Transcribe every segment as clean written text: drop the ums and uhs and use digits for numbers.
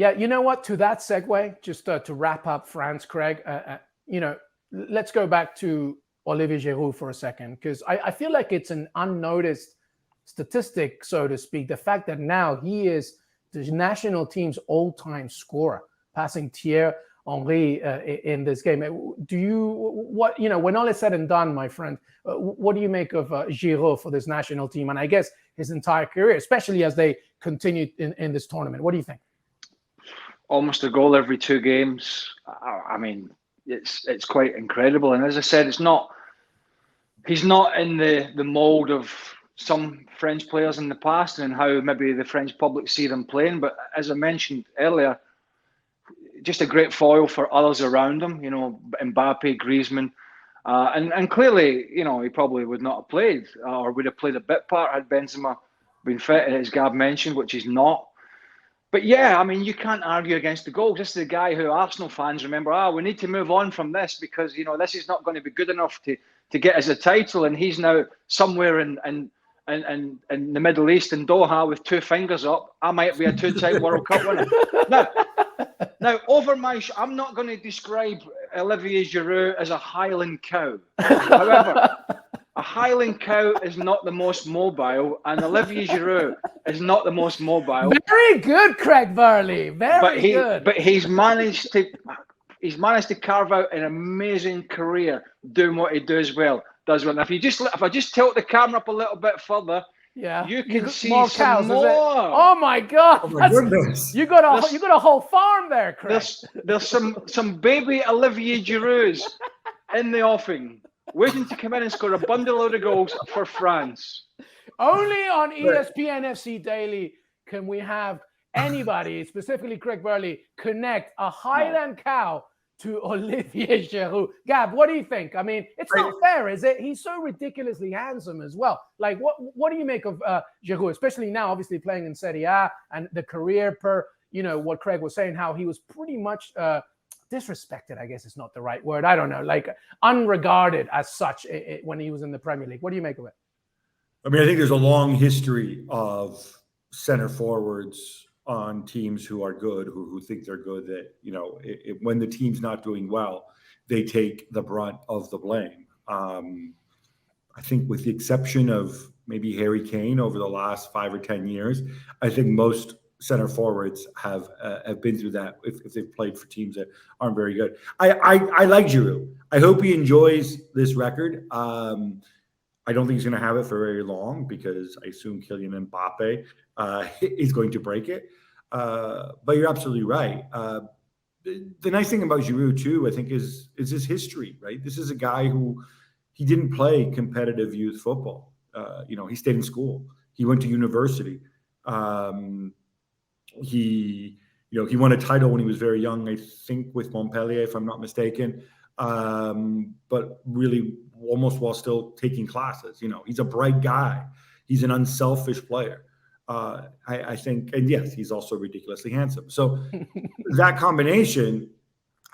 Yeah, you know what? To that segue, just to wrap up France, Craig, let's go back to Olivier Giroud for a second, because I feel like it's an unnoticed statistic, so to speak, the fact that now he is the national team's all-time scorer, passing Thierry Henry in this game. When all is said and done, my friend, what do you make of Giroud for this national team, and I guess his entire career, especially as they continue in this tournament? What do you think? Almost a goal every 2 games. I mean, it's quite incredible. And as I said, he's not in the mold of some French players in the past and how maybe the French public see them playing. But as I mentioned earlier, just a great foil for others around him. Mbappe, Griezmann, and clearly, he probably would not have played or would have played a bit part had Benzema been fit, as Gab mentioned, which he's not. But yeah, I mean, you can't argue against the goals. This is the guy who Arsenal fans remember, we need to move on from this because, this is not going to be good enough to get us a title. And he's now somewhere in the Middle East, in Doha, with 2 fingers up. I might be a 2-time World Cup winner. Now, I'm not going to describe Olivier Giroud as a Highland cow. However, a Highland cow is not the most mobile, and Olivier Giroud is not the most mobile. Very good, Craig Burley. Very good. But he's managed to carve out an amazing career doing what he does well. If I just tilt the camera up a little bit further, you can see more some cows, more. Oh my God! Oh my goodness! You got a whole farm there, Craig. There's some baby Olivier Girouds in the offing, waiting to come in and score a bundle of goals for France. Only on ESPN FC Daily can we have anybody, specifically Craig Burley, connect a Highland cow to Olivier Giroud. Gab, what do you think? I mean, it's not fair, is it? He's so ridiculously handsome as well. Like, what do you make of Giroud, especially now, obviously playing in Serie A, and the career per, what Craig was saying, how he was pretty much disrespected, I guess is not the right word. I don't know, like unregarded as such when he was in the Premier League. What do you make of it? I mean, I think there's a long history of center forwards on teams who are good, who think they're good, that, when the team's not doing well, they take the brunt of the blame. I think with the exception of maybe Harry Kane over the last 5 or 10 years, I think most center forwards have been through that if they've played for teams that aren't very good. I like Giroud. I hope he enjoys this record. I don't think he's going to have it for very long because I assume Kylian Mbappe is going to break it. But you're absolutely right. The nice thing about Giroud too, I think, is his history, right? This is a guy who he didn't play competitive youth football. He stayed in school. He went to university. He won a title when he was very young, I think with Montpellier, if I'm not mistaken. But really almost while still taking classes. He's a bright guy. He's an unselfish player. I think, and yes, he's also ridiculously handsome. So that combination,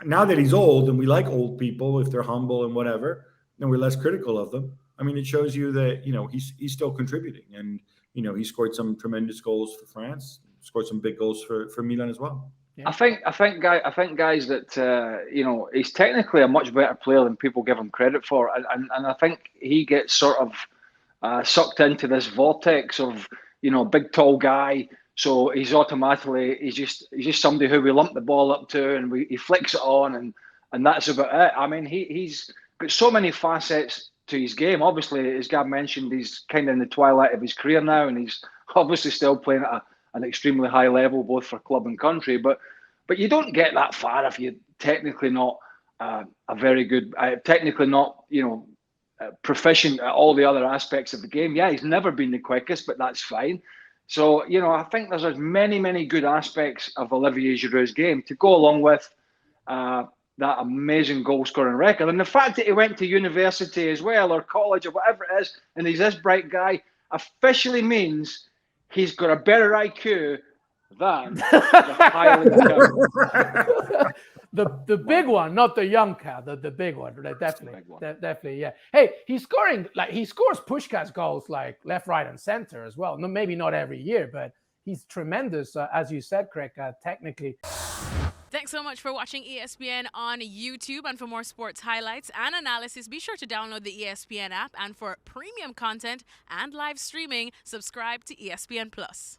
now that he's old, and we like old people if they're humble and whatever, and we're less critical of them. I mean, it shows you that, he's still contributing, and, he scored some tremendous goals for France, scored some big goals for Milan as well. Yeah. I think guys that he's technically a much better player than people give him credit for, and I think he gets sort of sucked into this vortex of big tall guy, so he's just somebody who we lump the ball up to and he flicks it on and that's about it. I mean, he's got so many facets to his game. Obviously, as Gab mentioned, he's kind of in the twilight of his career now, and he's obviously still playing at an extremely high level, both for club and country. But you don't get that far if you're technically not proficient at all the other aspects of the game. Yeah, he's never been the quickest, but that's fine. So, I think there's many, many good aspects of Olivier Giroud's game to go along with that amazing goal-scoring record. And the fact that he went to university as well, or college, or whatever it is, and he's this bright guy, officially means he's got a better IQ than the Highland cow. The big one, not the young cow, the big one. Definitely, yeah. Hey, he scores Puskás goals like left, right, and center as well. No, maybe not every year, but he's tremendous, as you said, Craig, technically. Thanks so much for watching ESPN on YouTube. And for more sports highlights and analysis, be sure to download the ESPN app. And for premium content and live streaming, subscribe to ESPN Plus.